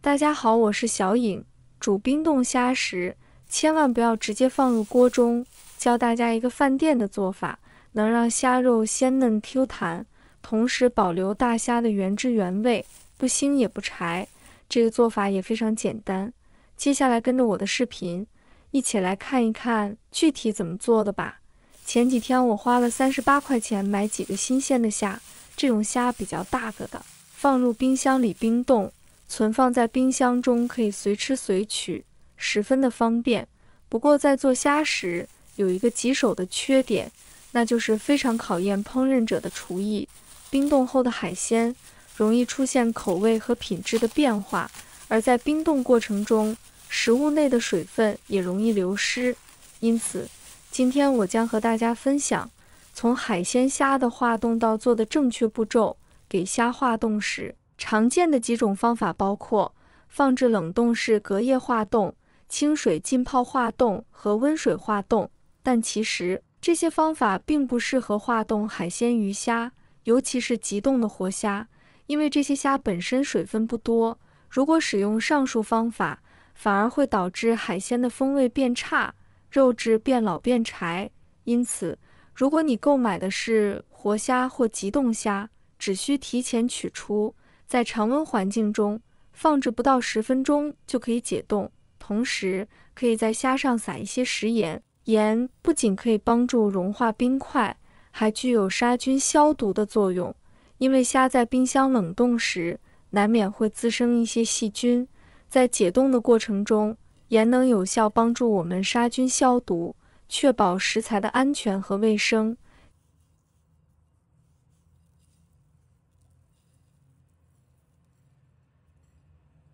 大家好，我是小颖。煮冰冻虾时，千万不要直接放入锅中。教大家一个饭店的做法，能让虾肉鲜嫩 Q 弹，同时保留大虾的原汁原味，不腥也不柴。这个做法也非常简单。接下来跟着我的视频，一起来看一看具体怎么做的吧。前几天我花了38块钱买几个新鲜的虾，这种虾比较大个的，放入冰箱里冰冻。存放在冰箱中可以随吃随取，十分的方便。不过在做虾时有一个棘手的缺点，那就是非常考验烹饪者的厨艺。冰冻后的海鲜容易出现口味和品质的变化，而在冰冻过程中，食物内的水分也容易流失。因此，今天我将和大家分享从海鲜虾的化冻到做的正确步骤。给虾化冻时，常见的几种方法包括放置冷冻室隔夜化冻、清水浸泡化冻和温水化冻，但其实这些方法并不适合化冻海鲜鱼虾，尤其是急冻的活虾，因为这些虾本身水分不多，如果使用上述方法，反而会导致海鲜的风味变差，肉质变老变柴。因此，如果你购买的是活虾或急冻虾，只需提前取出，在常温环境中放置不到10分钟就可以解冻，同时可以在虾上撒一些食盐。盐不仅可以帮助融化冰块，还具有杀菌消毒的作用。因为虾在冰箱冷冻时难免会滋生一些细菌，在解冻的过程中，盐能有效帮助我们杀菌消毒，确保食材的安全和卫生。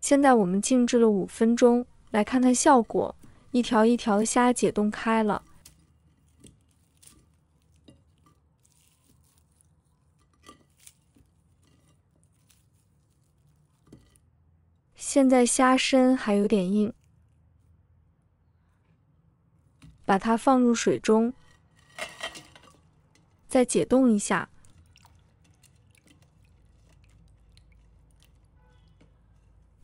现在我们静置了5分钟，来看看效果。一条一条的虾解冻开了。现在虾身还有点硬，把它放入水中，再解冻一下。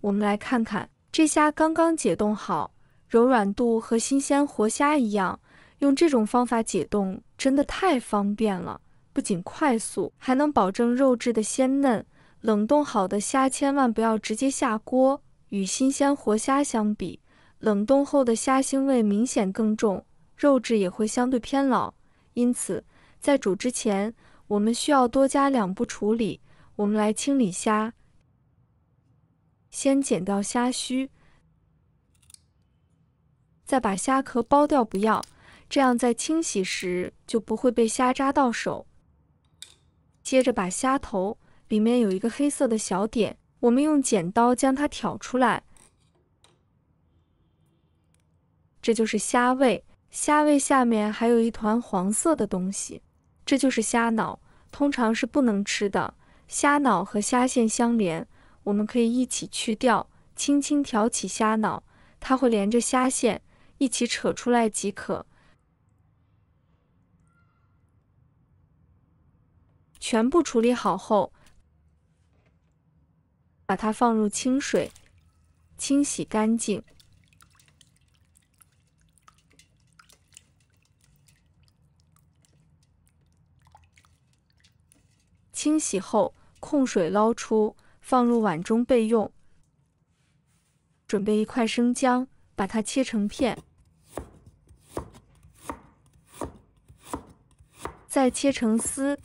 我们来看看，这虾刚刚解冻好，柔软度和新鲜活虾一样。用这种方法解冻真的太方便了，不仅快速，还能保证肉质的鲜嫩。冷冻好的虾千万不要直接下锅，与新鲜活虾相比，冷冻后的虾腥味明显更重，肉质也会相对偏老。因此，在煮之前，我们需要多加2步处理。我们来清理虾。先剪掉虾须，再把虾壳剥掉不要，这样在清洗时就不会被虾扎到手。接着把虾头里面有一个黑色的小点，我们用剪刀将它挑出来，这就是虾胃。虾胃下面还有一团黄色的东西，这就是虾脑，通常是不能吃的。虾脑和虾线相连，我们可以一起去掉，轻轻挑起虾脑，它会连着虾线一起扯出来即可。全部处理好后，把它放入清水，清洗干净。清洗后，控水捞出，放入碗中备用。准备1块生姜，把它切成片，再切成丝。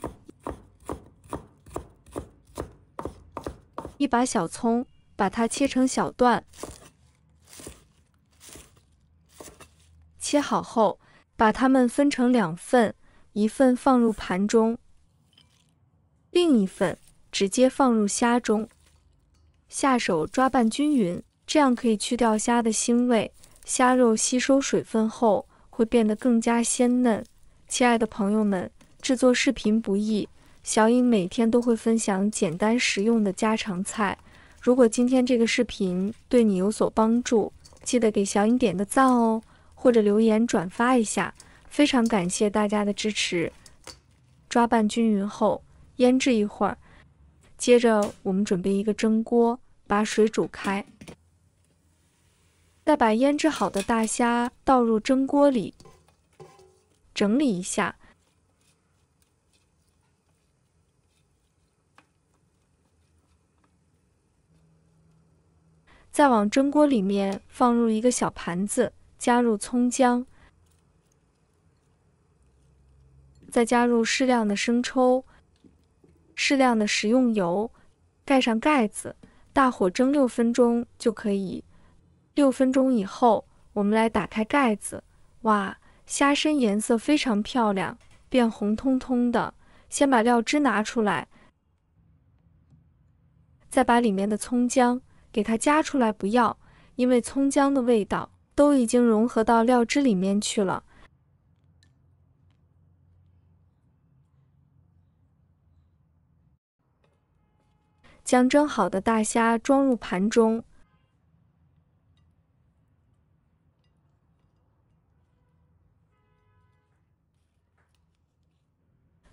1把小葱，把它切成小段。切好后，把它们分成2份，一份放入盘中，另一份直接放入虾中，下手抓拌均匀，这样可以去掉虾的腥味。虾肉吸收水分后会变得更加鲜嫩。亲爱的朋友们，制作视频不易，小颖每天都会分享简单实用的家常菜。如果今天这个视频对你有所帮助，记得给小颖点个赞哦，或者留言转发一下，非常感谢大家的支持。抓拌均匀后，腌制一会儿。接着我们准备一个蒸锅，把把水煮开，再把腌制好的大虾倒入蒸锅里，整理一下，再往蒸锅里面放入一个小盘子，加入葱姜，再加入适量的生抽，适量的食用油，盖上盖子，大火蒸6分钟就可以。6分钟以后，我们来打开盖子，哇，虾身颜色非常漂亮，变红彤彤的。先把料汁拿出来，再把里面的葱姜给它夹出来不要，因为葱姜的味道都已经融合到料汁里面去了。将蒸好的大虾装入盘中，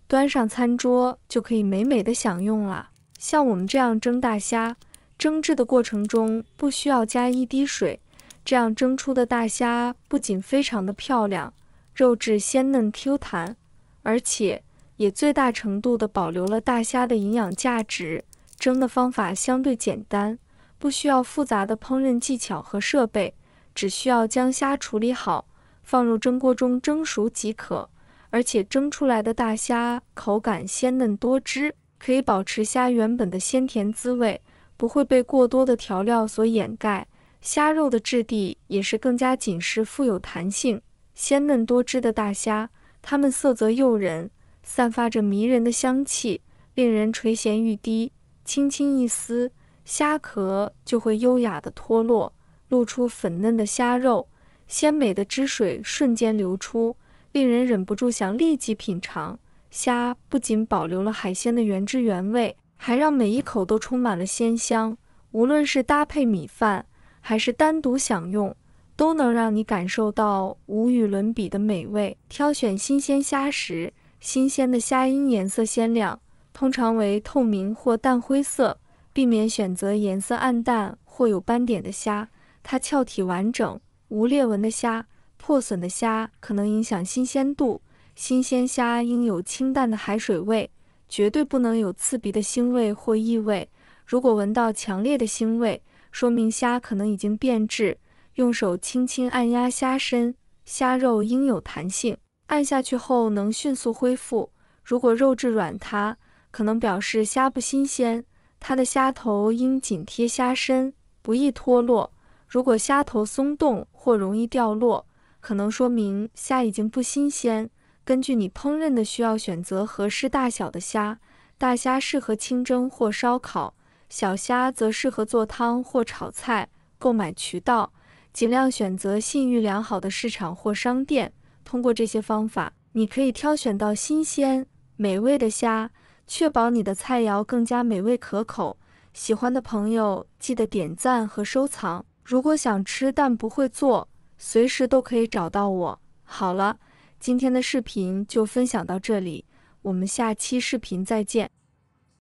端上餐桌就可以美美的享用了。像我们这样蒸大虾，蒸制的过程中不需要加一滴水，这样蒸出的大虾不仅非常的漂亮，肉质鲜嫩 Q 弹，而且也最大程度的保留了大虾的营养价值。蒸的方法相对简单，不需要复杂的烹饪技巧和设备，只需要将虾处理好，放入蒸锅中蒸熟即可。而且蒸出来的大虾口感鲜嫩多汁，可以保持虾原本的鲜甜滋味，不会被过多的调料所掩盖。虾肉的质地也是更加紧实富有弹性，鲜嫩多汁的大虾，它们色泽诱人，散发着迷人的香气，令人垂涎欲滴。轻轻一撕，虾壳就会优雅地脱落，露出粉嫩的虾肉，鲜美的汁水瞬间流出，令人忍不住想立即品尝。虾不仅保留了海鲜的原汁原味，还让每一口都充满了鲜香。无论是搭配米饭，还是单独享用，都能让你感受到无与伦比的美味。挑选新鲜虾时，新鲜的虾因颜色鲜亮，通常为透明或淡灰色，避免选择颜色暗淡或有斑点的虾。它壳体完整，无裂纹的虾，破损的虾可能影响新鲜度。新鲜虾应有清淡的海水味，绝对不能有刺鼻的腥味或异味。如果闻到强烈的腥味，说明虾可能已经变质。用手轻轻按压虾身，虾肉应有弹性，按下去后能迅速恢复。如果肉质软塌，可能表示虾不新鲜，它的虾头应紧贴虾身，不易脱落。如果虾头松动或容易掉落，可能说明虾已经不新鲜。根据你烹饪的需要选择合适大小的虾，大虾适合清蒸或烧烤，小虾则适合做汤或炒菜。购买渠道尽量选择信誉良好的市场或商店。通过这些方法，你可以挑选到新鲜、美味的虾，确保你的菜肴更加美味可口。喜欢的朋友记得点赞和收藏。如果想吃但不会做，随时都可以找到我。好了，今天的视频就分享到这里，我们下期视频再见。